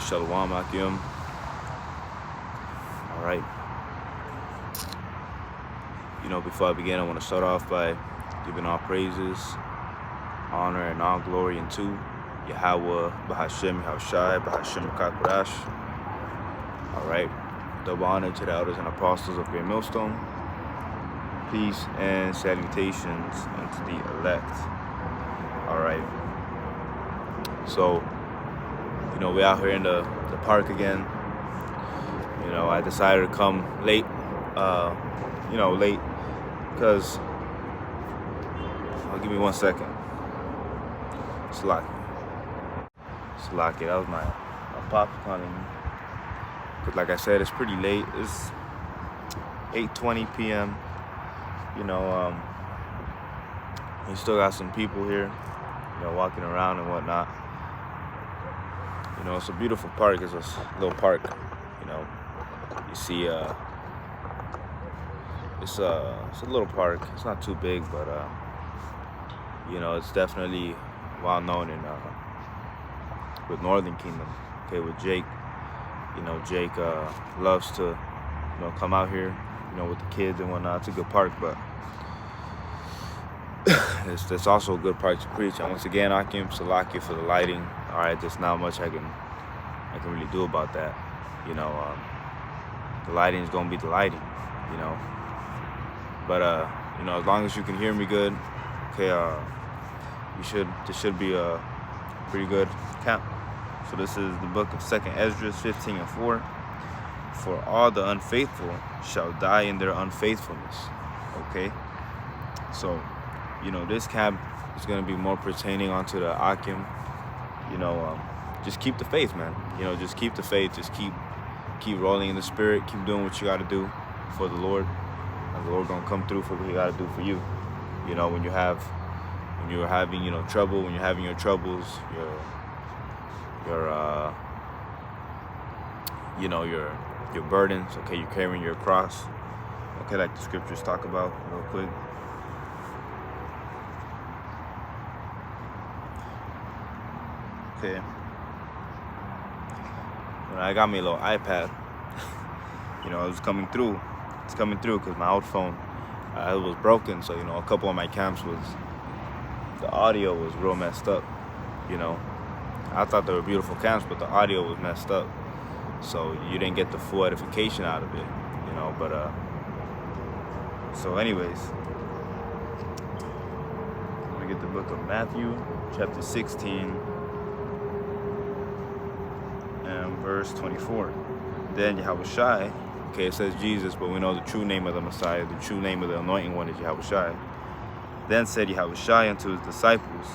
Shalom Akim. All right. Before I begin, I want to start off by giving all praises, honor, and all glory unto Yahweh, Bahashem, Yahushai, Bahashem, Kakodash. All right. Double honor to the elders and apostles of Great Millstone. Peace and salutations unto the elect. All right. So, we're out here in the park again. I decided to come late, late, because, give me 1 second. Slaki, that was my pop calling me. Because like I said, it's pretty late. It's 8:20 p.m. We still got some people here, walking around and whatnot. It's a beautiful park. It's a little park, You see, it's a little park. It's not too big, but it's definitely well known in with Northern Kingdom. Okay, with Jake. Jake loves to come out here, with the kids and whatnot. It's a good park, but it's also a good park to preach. And once again, Akim Salaki for the lighting. All right, there's not much I can really do about that. The lighting is gonna be the lighting, But as long as you can hear me good, okay, this should be a pretty good camp. So this is the book of 2nd Esdras 15:4. For all the unfaithful shall die in their unfaithfulness. Okay, so this camp is gonna be more pertaining onto the Akim. Just keep the faith, man. Just keep the faith. Just keep rolling in the spirit. Keep doing what you got to do for the Lord, and the Lord gonna come through for what He got to do for you. When you're having trouble, when you're having your troubles, your burdens. Okay, you're carrying your cross. Okay, like the scriptures talk about real quick. Okay. I got me a little iPad. It was coming through. It's coming through because my old phone it was broken. So a couple of my camps the audio was real messed up. I thought they were beautiful camps, but the audio was messed up. So you didn't get the full edification out of it. But so anyways, let me get the book of Matthew, chapter 16. Verse 24. Then Yahushai, okay, it says Jesus, but we know the true name of the Messiah, the true name of the anointing one is Yahushai. Then said Yahushai unto his disciples,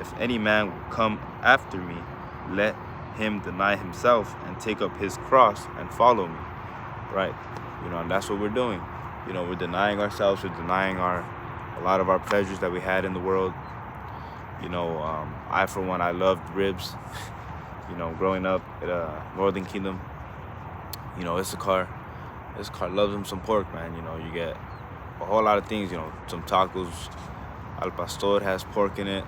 if any man will come after me, let him deny himself and take up his cross and follow me. Right? And that's what we're doing. We're denying ourselves, we're denying a lot of our pleasures that we had in the world. I, for one, I loved ribs. Growing up at Northern Kingdom, Issachar loves him some pork, man. You get a whole lot of things, some tacos. Al Pastor has pork in it,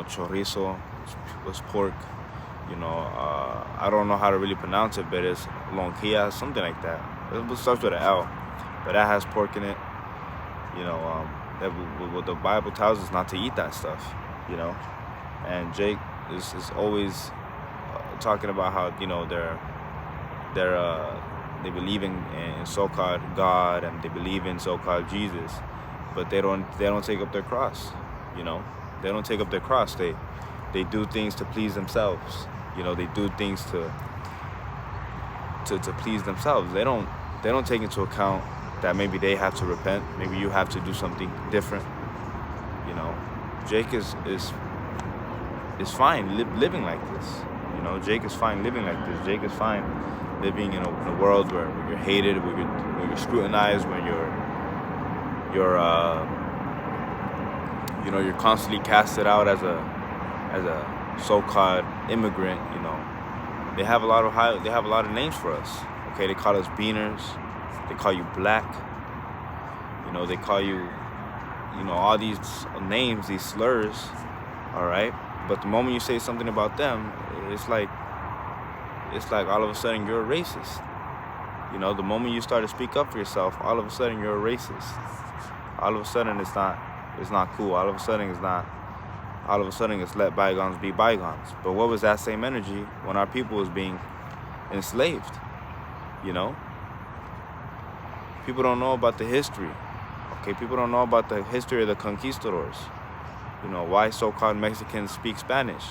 chorizo was pork. I don't know how to really pronounce it, but it's lonquilla, something like that. It starts with an L, but that has pork in it. What the Bible tells us not to eat that stuff, And Jake is always talking about how they believe in so-called God and they believe in so-called Jesus, but they don't take up their cross. They don't take up their cross. They do things to please themselves. They do things to please themselves. They don't take into account that maybe they have to repent. Maybe you have to do something different. Jake is fine living like this. Jake is fine living like this. Jake is fine living in a world where you're hated, where you're scrutinized, where you're constantly casted out as a so-called immigrant. They have a lot of names for us. Okay, they call us beaners. They call you black. They call you, all these names, these slurs. All right. But the moment you say something about them, it's like it's like all of a sudden you're a racist. You know, the moment you start to speak up for yourself, all of a sudden you're a racist. All of a sudden it's not cool. All of a sudden it's let bygones be bygones. But what was that same energy when our people was being enslaved? You know? People don't know about the history. Okay, people don't know about the history of the conquistadors. You know, why so-called Mexicans speak Spanish.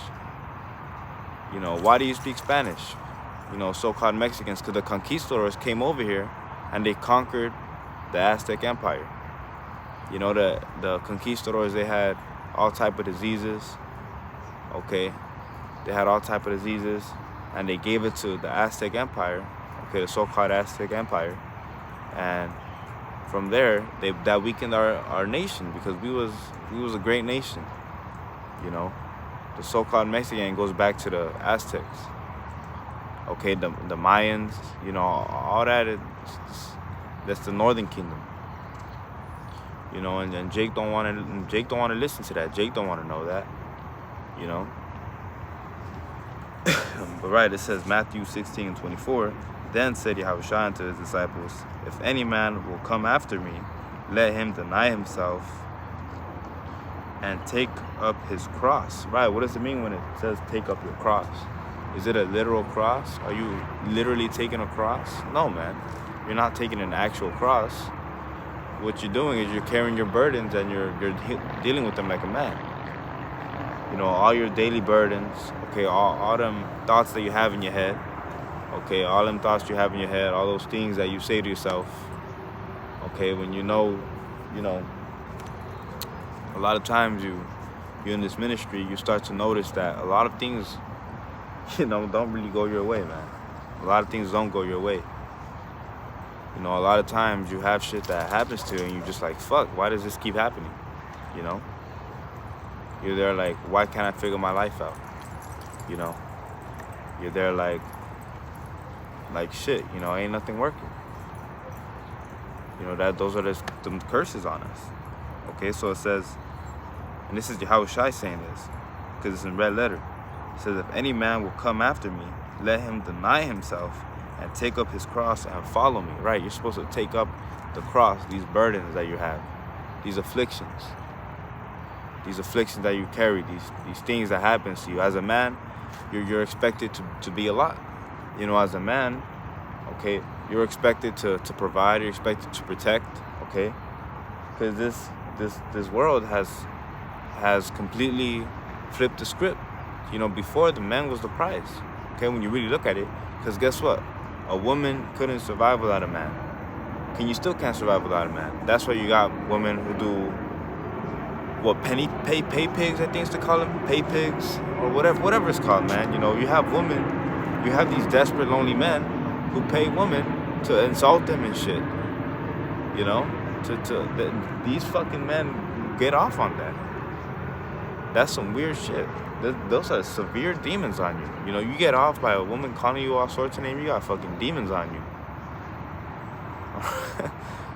You know, why do you speak Spanish? You know, so-called Mexicans, because the conquistadors came over here and they conquered the Aztec Empire. You know, the conquistadors, they had all type of diseases. Okay, they had all type of diseases, and they gave it to the Aztec Empire. Okay, the so-called Aztec Empire, and from there, that weakened our nation, because we was a great nation. You know, the so-called Mexican goes back to the Aztecs. Okay, the Mayans, you know, all that. That's the Northern Kingdom. You know, and Jake don't want to listen to that. Jake don't want to know that. You know. But right, it says Matthew 16:24. Then said Yahushua unto his disciples, if any man will come after me, let him deny himself and take up his cross. Right, what does it mean when it says take up your cross? Is it a literal cross? Are you literally taking a cross? No, man. You're not taking an actual cross. What you're doing is you're carrying your burdens and you're dealing with them like a man. You know, all your daily burdens, okay, all them thoughts that you have in your head, okay, all them thoughts you have in your head, all those things that you say to yourself, okay, when you know, a lot of times you're in this ministry, you start to notice that a lot of things, don't really go your way, man. A lot of things don't go your way. You know, a lot of times you have shit that happens to you and you're just like, fuck, why does this keep happening? You know? You're there like, why can't I figure my life out? You know? You're there like shit, ain't nothing working. You know, those are the curses on us. Okay, so it says, and this is Yahushua saying this, because it's in red letter. It says, if any man will come after me, let him deny himself and take up his cross and follow me. Right, you're supposed to take up the cross, these burdens that you have, these afflictions that you carry, these things that happen to you. As a man, you're expected to be a lot. You know, as a man, okay, you're expected to provide, you're expected to protect, okay? Because this world has completely flipped the script. You know, before the man was the prize, okay, when you really look at it. Because guess what? A woman couldn't survive without a man. You still can't survive without a man. That's why you got women who do pay pigs, I think it's to call them, pay pigs, or whatever it's called, man. You know, you have these desperate, lonely men who pay women to insult them and shit. You know, these fucking men get off on that. That's some weird shit. Those are severe demons on you. You know, you get off by a woman calling you all sorts of names, you got fucking demons on you.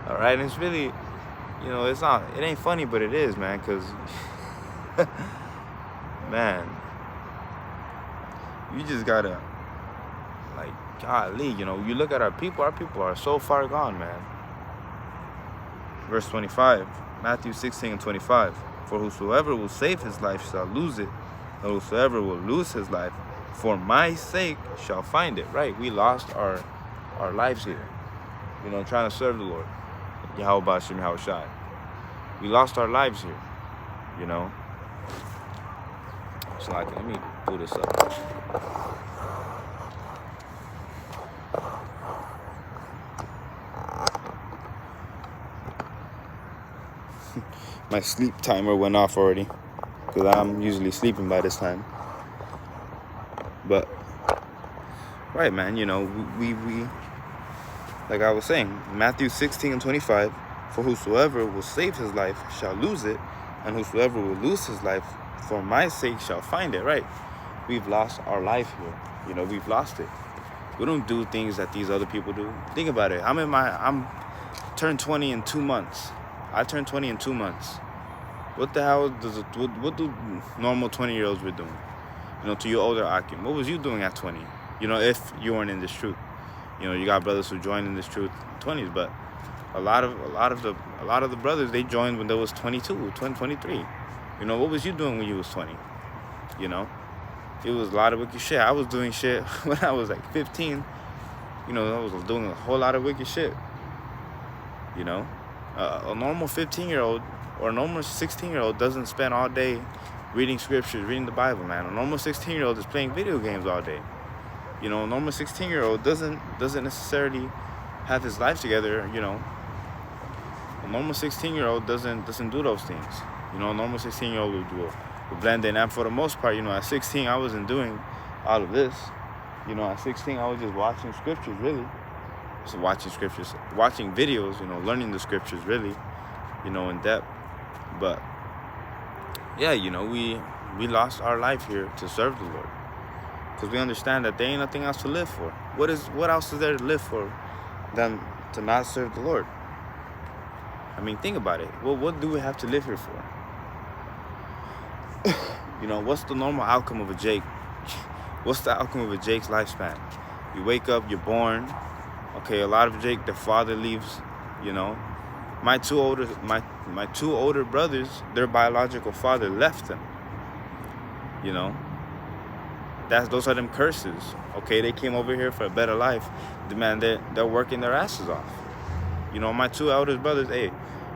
All right, and it's really, it ain't funny, but it is, man, because, man, you just gotta, like, golly, you look at our people are so far gone, man. Verse 25, Matthew 16:25, for whosoever will save his life shall lose it, and whosoever will lose his life for my sake shall find it. Right, we lost our lives here, trying to serve the Lord. Yahweh Bashim Yahushai. We lost our lives here, So let me pull this up. My sleep timer went off already, because I'm usually sleeping by this time. But, right, man, we like I was saying, Matthew 16:25, for whosoever will save his life shall lose it, and whosoever will lose his life for my sake shall find it. Right, we've lost our life here. We've lost it. We don't do things that these other people do. Think about it. I'm turned 20 in 2 months. I turned 20 in 2 months. What the hell what do normal 20-year-olds be doing? To your older Akim, what was you doing at 20? You know, if you weren't in this truth, you know, you got brothers who joined in this truth 20s, but a lot of the brothers, they joined when they was 22, 23. You know, what was you doing when you was 20? You know, it was a lot of wicked shit. I was doing shit when I was like 15. You know, I was doing a whole lot of wicked shit. You know, a normal 15-year-old or a normal 16-year-old doesn't spend all day reading scriptures, reading the Bible, man. A normal 16-year-old is playing video games all day. You know, a normal 16-year-old doesn't necessarily have his life together. You know, a normal 16-year-old doesn't do those things. You know, a normal 16-year-old will blend in. And for the most part, you know, at 16, I wasn't doing all of this. You know, at 16, I was just watching scriptures, really. So watching scriptures, watching videos, you know, learning the scriptures, really, you know, in depth. But yeah, you know, we lost our life here to serve the Lord, because we understand that there ain't nothing else to live for. What else is there to live for than to not serve the Lord? I mean, think about it. Well, what do we have to live here for? You know, what's the normal outcome of a Jake? What's the outcome of a Jake's lifespan? You wake up, you're born. Okay, a lot of Jake, the father leaves. You know, my two older brothers, their biological father left them. You know, those are them curses. Okay, they came over here for a better life. Man, they're working their asses off. You know, my two eldest brothers. Hey,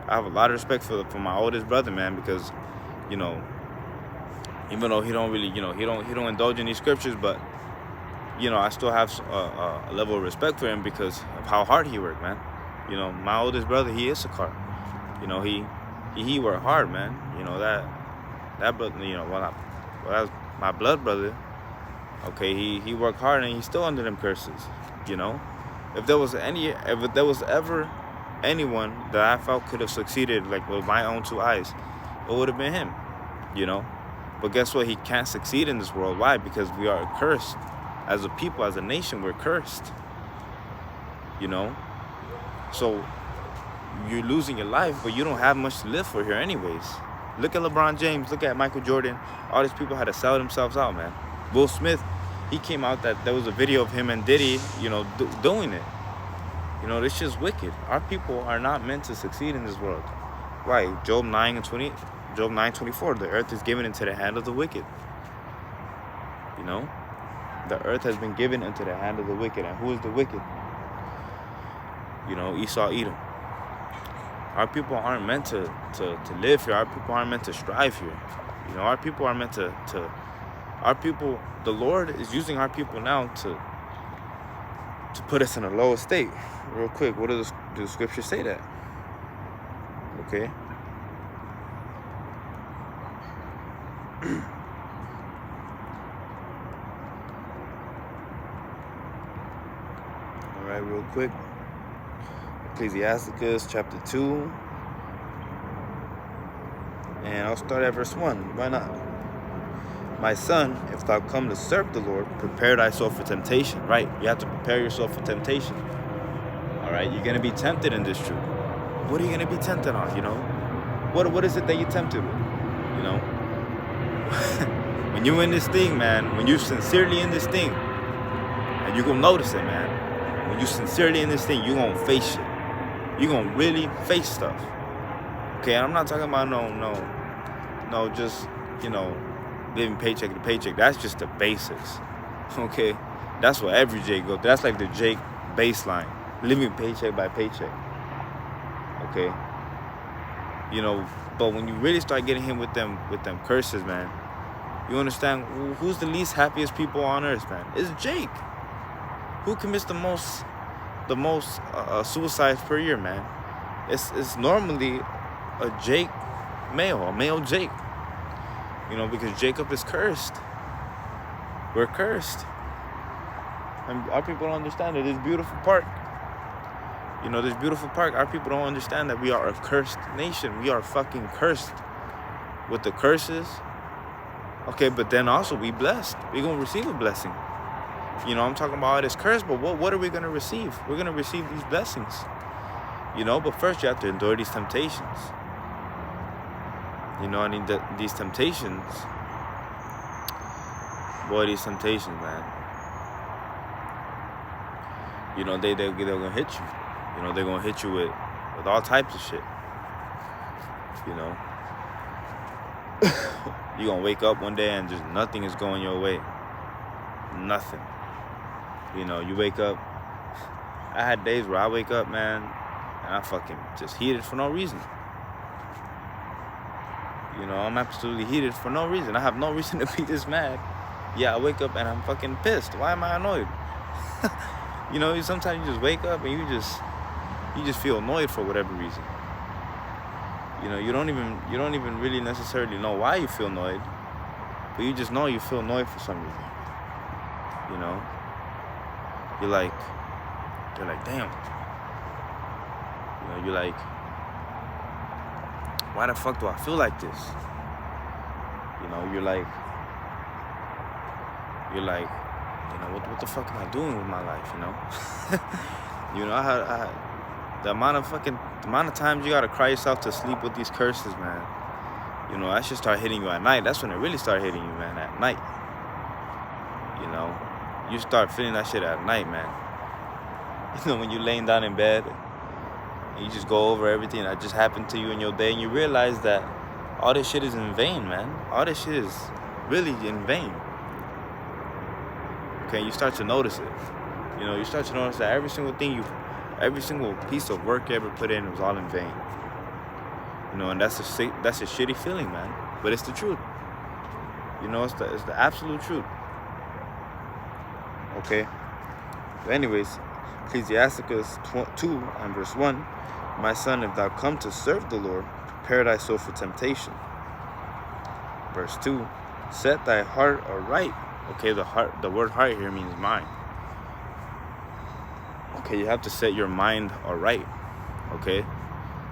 I have a lot of respect for my oldest brother, man, because, you know, even though he don't really, you know, he don't indulge in these scriptures, but, you know, I still have a level of respect for him because of how hard he worked, man. You know, my oldest brother, he is a car. You know, he worked hard, man. You know, that brother, you know, well, that was my blood brother. Okay, he worked hard and he's still under them curses. You know, if there was ever anyone that I felt could have succeeded, like with my own two eyes, it would have been him. You know, but guess what? He can't succeed in this world. Why? Because we are cursed. As a people, as a nation, we're cursed. You know? So, you're losing your life, but you don't have much to live for here anyways. Look at LeBron James. Look at Michael Jordan. All these people had to sell themselves out, man. Will Smith, he came out that there was a video of him and Diddy, you know, doing it. You know, this shit's wicked. Our people are not meant to succeed in this world. Why? Job 9:24, the earth is given into the hand of the wicked. You know? The earth has been given into the hand of the wicked. And who is the wicked? You know, Esau, Edom. Our people aren't meant to live here. Our people aren't meant to strive here. You know, our people are meant to our people, the Lord is using our people now to put us in a lower state. Real quick, what do the scriptures say that? Okay. Alright, real quick. Ecclesiasticus chapter 2. And I'll start at verse 1. Why not? My son, if thou come to serve the Lord, prepare thyself for temptation. Right? You have to prepare yourself for temptation. Alright? You're going to be tempted in this truth. What are you going to be tempted on, you know? What is it that you're tempted with? You know? When you're in this thing, man, when you're sincerely in this thing, and you're going to notice it, man. When you're sincerely in this thing, you're going to face shit. You're going to really face stuff. Okay, I'm not talking about no, just, you know, living paycheck to paycheck. That's just the basics. Okay? That's what every Jake goes. That's like the Jake baseline. Living paycheck by paycheck. Okay? You know, but when you really start getting hit with them curses, man, you understand who's the least happiest people on earth, man? It's Jake. Who commits the most suicides per year, man? It's normally a male Jake. You know, because Jacob is cursed. We're cursed. And our people don't understand it. This beautiful park. You know, this beautiful park, our people don't understand that we are a cursed nation. We are fucking cursed with the curses. Okay, but then also we blessed. We're going to receive a blessing. You know, I'm talking about all this curse, but what are we going to receive? We're going to receive these blessings. You know, but first you have to endure these temptations. You know, I mean, these temptations. Boy, these temptations, man. you know, they're gonna hit you. You know, they're gonna hit you with all types of shit. You know, you're gonna wake up one day and just nothing is going your way. Nothing. You know, you wake up. I had days where I wake up, man, and I fucking just heated for no reason. You know, I'm absolutely heated for no reason. I have no reason to be this mad. Yeah, I wake up and I'm fucking pissed. Why am I annoyed? You know, sometimes you just wake up and you just feel annoyed for whatever reason. You know, you don't even really necessarily know why you feel annoyed, but you just know you feel annoyed for some reason. You know, you're like, damn. You know, you're like, why the fuck do I feel like this? You know, you're like, you know, what the fuck am I doing with my life? You know, you know, I had the amount of times you gotta cry yourself to sleep with these curses, man. You know, that should start hitting you at night. That's when it really start hitting you, man, at night. You know, you start feeling that shit at night, man. You know, when you're laying down in bed, and you just go over everything that just happened to you in your day, and you realize that all this shit is in vain, man. All this shit is really in vain. Okay, you start to notice it. You know, you start to notice that every single piece of work you ever put in was all in vain. You know, and that's a shitty feeling, man. But it's the truth. You know, it's the absolute truth. Okay. But anyways, Ecclesiasticus 2 and verse 1. My son, if thou come to serve the Lord, prepare thy soul for temptation. Verse 2. Set thy heart aright. Okay, the word heart here means mind. Okay, you have to set your mind aright. Okay,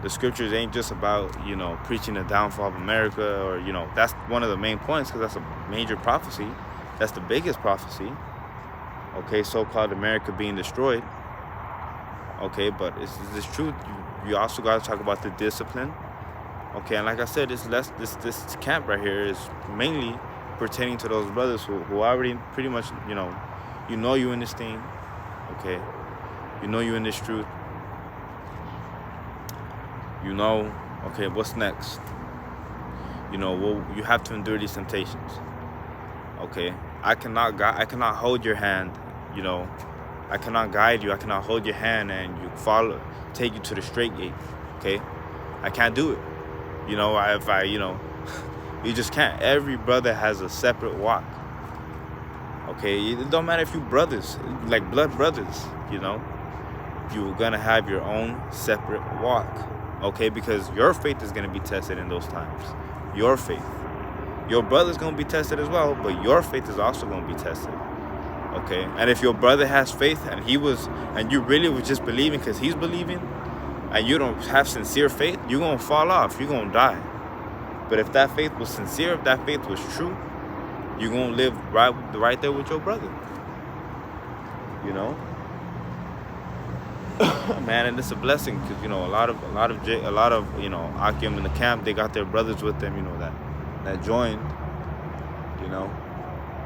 the scriptures ain't just about, you know, preaching the downfall of America, or, you know, that's one of the main points, because that's a major prophecy. That's the biggest prophecy. Okay, so-called America being destroyed. Okay, but it's this truth. You also got to talk about the discipline. Okay, and like I said, this camp right here is mainly pertaining to those brothers who already pretty much, you know you in this thing. Okay, you know you in this truth. You know, okay, what's next? You know, well, you have to endure these temptations. Okay, I cannot hold your hand. You know, I cannot guide you. I cannot hold your hand and take you to the straight gate. Okay, I can't do it. You know, you just can't. Every brother has a separate walk. Okay, it don't matter if you brothers, like blood brothers. You know, you're gonna have your own separate walk. Okay, because your faith is gonna be tested in those times. Your faith. Your brother's gonna be tested as well, but your faith is also gonna be tested. Okay, and if your brother has faith and you really was just believing because he's believing, and you don't have sincere faith, you're gonna fall off. You're gonna die. But if that faith was sincere, if that faith was true, you're gonna live right there with your brother. You know, man, and it's a blessing, because, you know, a lot of you know, Akim in the camp, they got their brothers with them. You know, that joined, you know,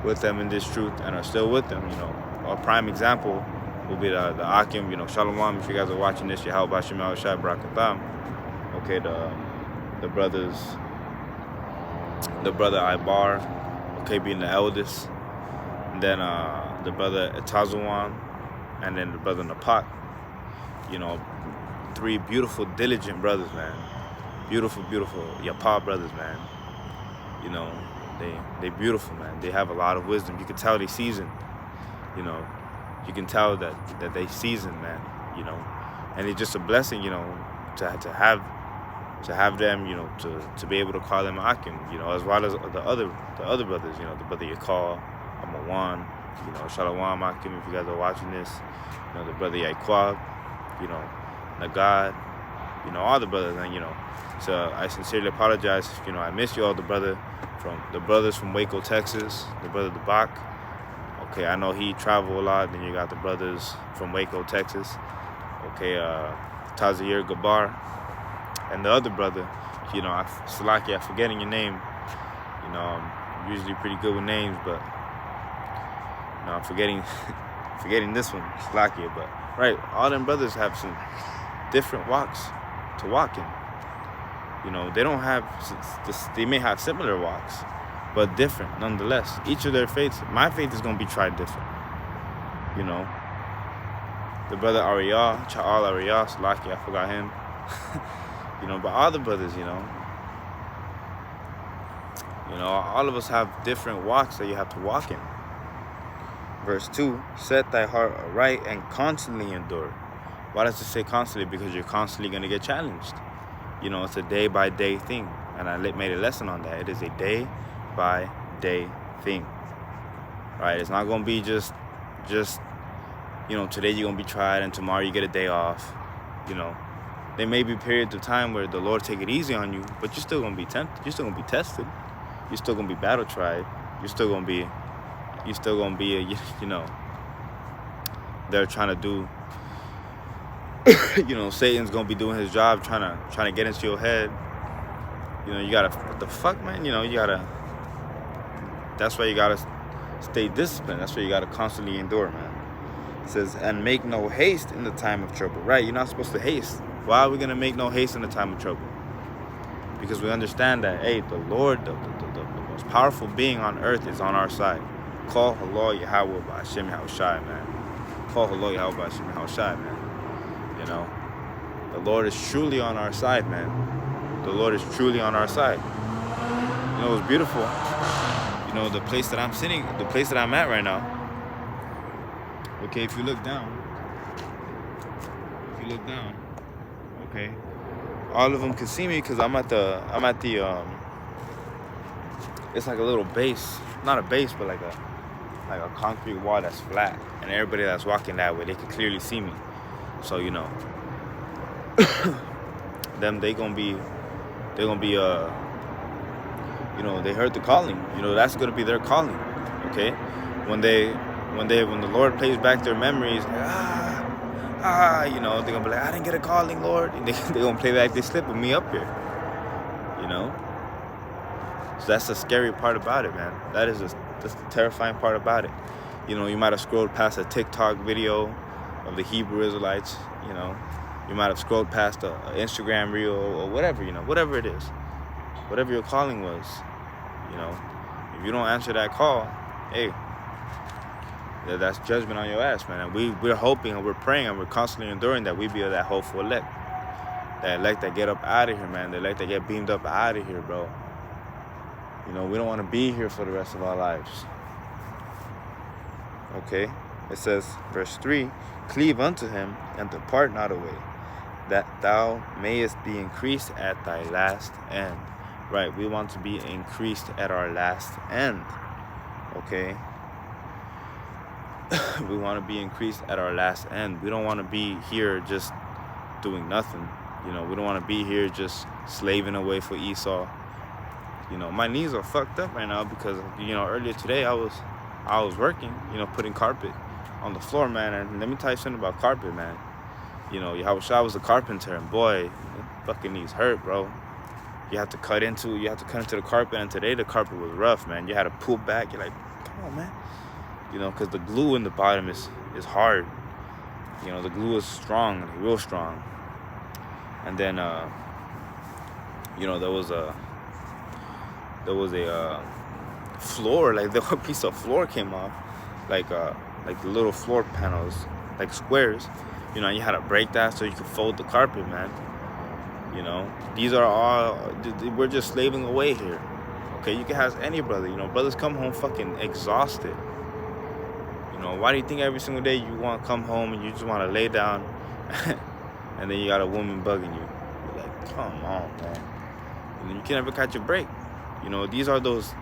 with them in this truth and are still with them. You know, a prime example will be the Akim, you know, Shalom. If you guys are watching this, Yahweh Bashem Al Shai Barakatam. Okay, the brothers, the brother Ibar, okay, being the eldest, and then the brother Etazuan, and then the brother Napat. You know, 3 beautiful, diligent brothers, man. Beautiful Yapa brothers, man. You know, they beautiful, man. They have a lot of wisdom. You can tell they seasoned. You know, you can tell that they seasoned, man. You know, and it's just a blessing, you know, to have them, you know, to be able to call them Akim, you know, as well as the other brothers, you know, the brother Yakal, Amawan, you know, Shalom Akim, if you guys are watching this, you know, the brother Yaikwab, you know, Nagad, you know, all the brothers, and, you know, so I sincerely apologize if, you know, I missed you all, the brothers from Waco, Texas, the brother Debak. Okay, I know he traveled a lot. Then you got the brothers from Waco, Texas. Okay, Tazir Gabar, and the other brother, you know, Salaki, I'm forgetting your name. You know, I'm usually pretty good with names, but, you know, I'm forgetting Forgetting this one, Slakia, but right, all them brothers have some different walks to walk in. You know, they don't have, they may have similar walks, but different nonetheless. Each of their faiths, my faith is going to be tried different. You know, the brother Ariyah, Cha'al Ariyah, Slakia, I forgot him. You know, but all the brothers, you know, all of us have different walks that you have to walk in. Verse 2, set thy heart aright and constantly endure. Why does it say constantly? Because you're constantly going to get challenged. You know, it's a day-by-day thing. And I made a lesson on that. It is a day-by-day thing. Right? It's not going to be just, you know, today you're going to be tried and tomorrow you get a day off. You know, there may be periods of time where the Lord take it easy on you, but you're still going to be tempted. You're still going to be tested. You're still going to be battle tried. You're still going to be, you know, they're trying to do, you know, Satan's going to be doing his job, trying to get into your head. You know, you got to, what the fuck, man? You know, that's why you got to stay disciplined. That's why you got to constantly endure, man. It says, and make no haste in the time of trouble. Right, you're not supposed to haste. Why are we going to make no haste in the time of trouble? Because we understand that, hey, the Lord, the most powerful being on earth is on our side. Call Allah Yahweh Ba'ashem Yahushai, man. Call Allah Yahweh Ba'ashem Yahushai, man. You know, the Lord is truly on our side, man. The Lord is truly on our side. You know, it's beautiful. You know, the place that I'm sitting, the place that I'm at right now. Okay, if you look down, okay, all of them can see me because I'm at the, it's like a little base, not a base, but like a concrete wall that's flat, and everybody that's walking that way, they can clearly see me. So, you know, they're gonna be, you know, they heard the calling. You know, that's gonna be their calling. Okay, when the Lord plays back their memories, you know, they're gonna be like, I didn't get a calling, Lord, and they're gonna play back this slip with me up here. You know, so that's the scary part about it, man. That's the terrifying part about it. You know, you might have scrolled past a TikTok video of the Hebrew Israelites. You know, you might have scrolled past an Instagram reel or whatever. You know, whatever it is, whatever your calling was. You know, if you don't answer that call, hey, that's judgment on your ass, man. And we're hoping and we're praying and we're constantly enduring that we be that hopeful elect. That elect that get up out of here, man. The elect that get beamed up out of here, bro. You know, we don't want to be here for the rest of our lives. Okay? It says, verse 3, cleave unto him and depart not away, that thou mayest be increased at thy last end. Right, we want to be increased at our last end. Okay? We want to be increased at our last end. We don't want to be here just doing nothing. You know, we don't want to be here just slaving away for Esau. You know, my knees are fucked up right now because, you know, earlier today I was working, you know, putting carpet on the floor, man. And let me tell you something about carpet, man. You know, Yahushua was a carpenter, and boy, fucking knees hurt, bro. You have to cut into the carpet, and today the carpet was rough, man. You had to pull back. You're like, come on, man. You know, because the glue in the bottom is hard. You know, the glue is strong, real strong. And then, you know, there was a floor, like the piece of floor came off, like the little floor panels, like squares. You know, you had to break that so you could fold the carpet, man. You know, these are all, we're just slaving away here. Okay, you can ask any brother. You know, brothers come home fucking exhausted. You know, why do you think every single day you want to come home and you just want to lay down and then you got a woman bugging you? You're like, come on, man. And then you can never catch a break. You know, these are those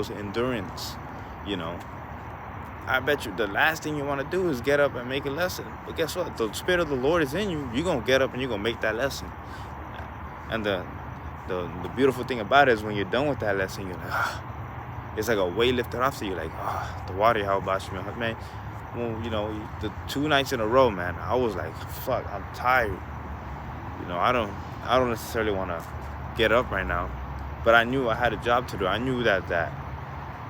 endurance, you know. I bet you the last thing you want to do is get up and make a lesson. But guess what? The Spirit of the Lord is in you. You're going to get up and you're going to make that lesson. And the beautiful thing about it is when you're done with that lesson, you're like, it's like a weight lifted off. So you're like, the water, how about you, man? Well, you know, the 2 nights in a row, man, I was like, fuck, I'm tired. You know, I don't necessarily want to get up right now. But I knew I had a job to do. I knew that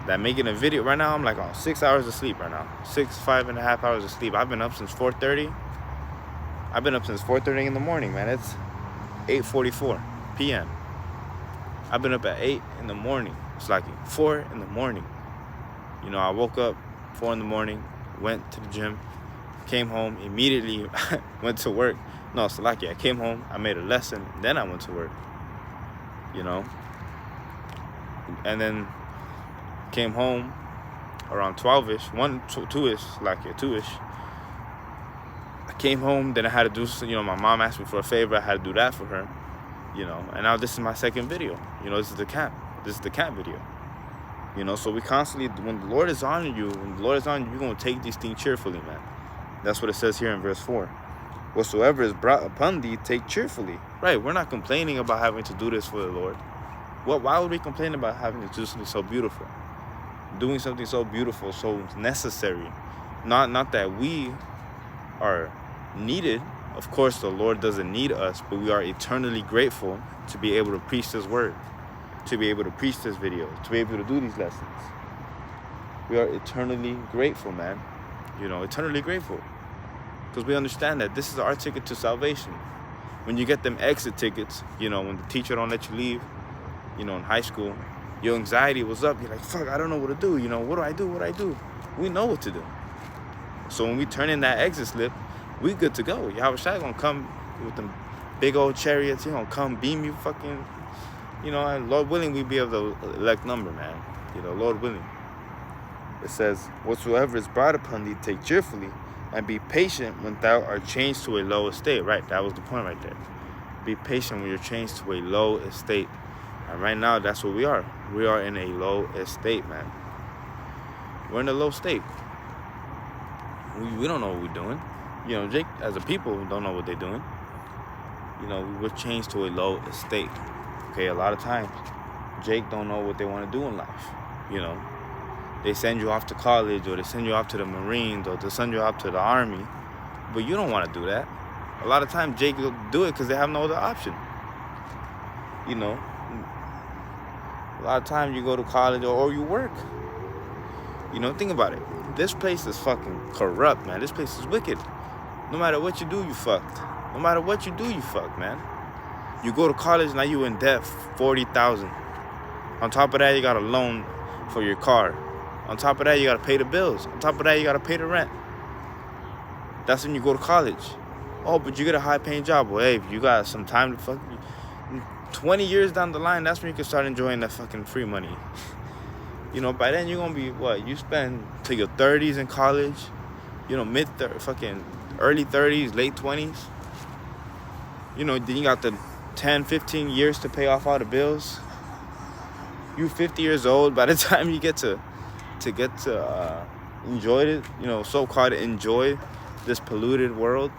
that making a video right now. I'm like on 6 hours of sleep right now. 5.5 hours of sleep. I've been up since 4:30. I've been up since 4:30 in the morning, man. It's 8:44 p.m. I've been up at 8 in the morning. It's like 4 in the morning. You know, I woke up 4 in the morning, went to the gym, came home, immediately went to work. No, it's lucky. I came home, I made a lesson, then I went to work. You know? And then came home around 12-ish, 2-ish, like 2-ish. I came home, then I had to do, you know, my mom asked me for a favor, I had to do that for her, you know, and now this is my second video. You know, this is the camp video. You know, so we constantly, when the Lord is on you, you're going to take these things cheerfully, man. That's what it says here in verse 4. Whatsoever is brought upon thee, take cheerfully. Right, we're not complaining about having to do this for the Lord. Why would we complain about having to do something so beautiful? Doing something so beautiful, so necessary. Not that we are needed. Of course, the Lord doesn't need us, but we are eternally grateful to be able to preach this word, to be able to preach this video, to be able to do these lessons. We are eternally grateful, man. You know, eternally grateful. Because we understand that this is our ticket to salvation. When you get them exit tickets, you know, when the teacher don't let you leave, you know, in high school, your anxiety was up. You're like, fuck, I don't know what to do. You know, what do I do? We know what to do. So when we turn in that exit slip, we good to go. Yahweh Shai gonna come with them big old chariots. He gonna come beam you fucking, you know, and Lord willing, we be able to elect number, man. You know, Lord willing. It says, whatsoever is brought upon thee, take cheerfully, and be patient when thou art changed to a low estate. Right, that was the point right there. Be patient when you're changed to a low estate. And right now, that's what we are. We are in a low estate, man. We're in a low state. We don't know what we're doing. You know, Jake, as a people, don't know what they're doing. You know, we're changed to a low estate. Okay, a lot of times, Jake don't know what they want to do in life. You know, they send you off to college, or they send you off to the Marines, or they send you off to the Army, but you don't want to do that. A lot of times, Jake will do it because they have no other option. You know, a lot of times you go to college or you work. You know, think about it. This place is fucking corrupt, man. This place is wicked. No matter what you do, you fucked. No matter what you do, you fucked, man. You go to college, now you in debt, $40,000. On top of that, you got a loan for your car. On top of that, you got to pay the bills. On top of that, you got to pay the rent. That's when you go to college. Oh, but you get a high-paying job. Well, hey, if you got some time to fuck, 20 years down the line, that's when you can start enjoying that fucking free money. You know, by then you're going to be, what, you spend till your 30s in college, you know, fucking early 30s, late 20s. You know, then you got the 10, 15 years to pay off all the bills. You 50 years old, by the time you get to enjoy it, you know, so-called enjoy this polluted world.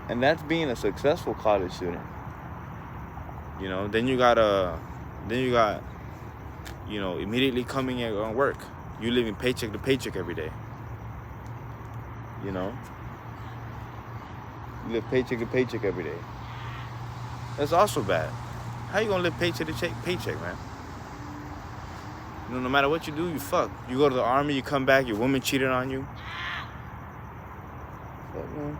And that's being a successful college student. You know, then you got, you know, immediately coming in on work. You living paycheck to paycheck every day. You know? You live paycheck to paycheck every day. That's also bad. How you gonna live paycheck to paycheck, man? You know, no matter what you do, you fuck. You go to the Army, you come back, your woman cheated on you. Fuck, man.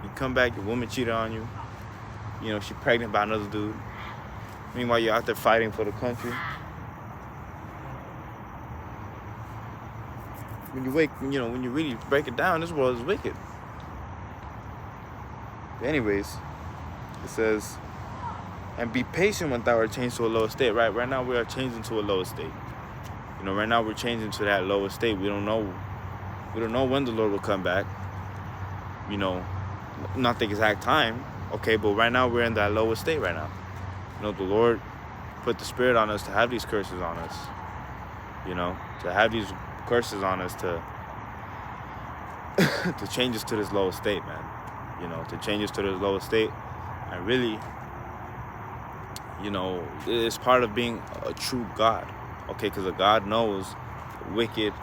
You come back, your woman cheated on you. You know, she's pregnant by another dude. Meanwhile, you're out there fighting for the country. When you really break it down, this world is wicked. But anyways, it says, and be patient when thou art changed to a lower state. Right now we are changing to a lower state. You know, right now we're changing to that lower state. We don't know when the Lord will come back. You know, not the exact time. Okay, but right now we're in that lower state right now. You know, the Lord put the Spirit on us to have these curses on us. You know, to have these curses on us to change us to this lower state, man. You know, to change us to this lower state. And really, you know, it's part of being a true God. Okay, because a God knows wicked.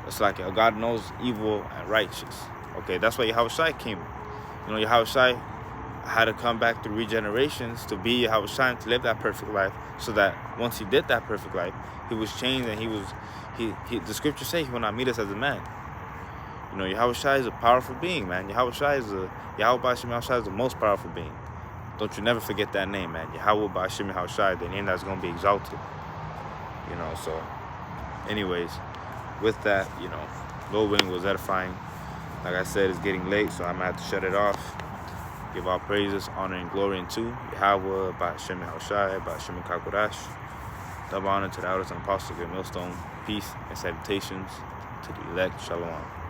It's like a God knows evil and righteous. Okay, that's why Yahweh Shai came. You know, Yahweh Shai I had to come back through regenerations to be Yahweh Shai, to live that perfect life, so that once he did that perfect life, he was changed, and the scriptures say he will not meet us as a man. You know, Yahweh Shai is a powerful being, man. Yahweh Shai is the most powerful being. Don't you never forget that name, man. Yahweh Ba'ashim Yahweh Shai, the name that's going to be exalted. You know, so anyways, with that, you know, Lord willing, was edifying. Like I said, it's getting late, so I'm going to have to shut it off. Give all praises, honor, and glory unto Yahweh, Ba'ashim Yahweh Shai, Ba'ashim Kakodash. Double honor to the elders and apostles of the millstone. Peace and salutations to the elect. Shalom.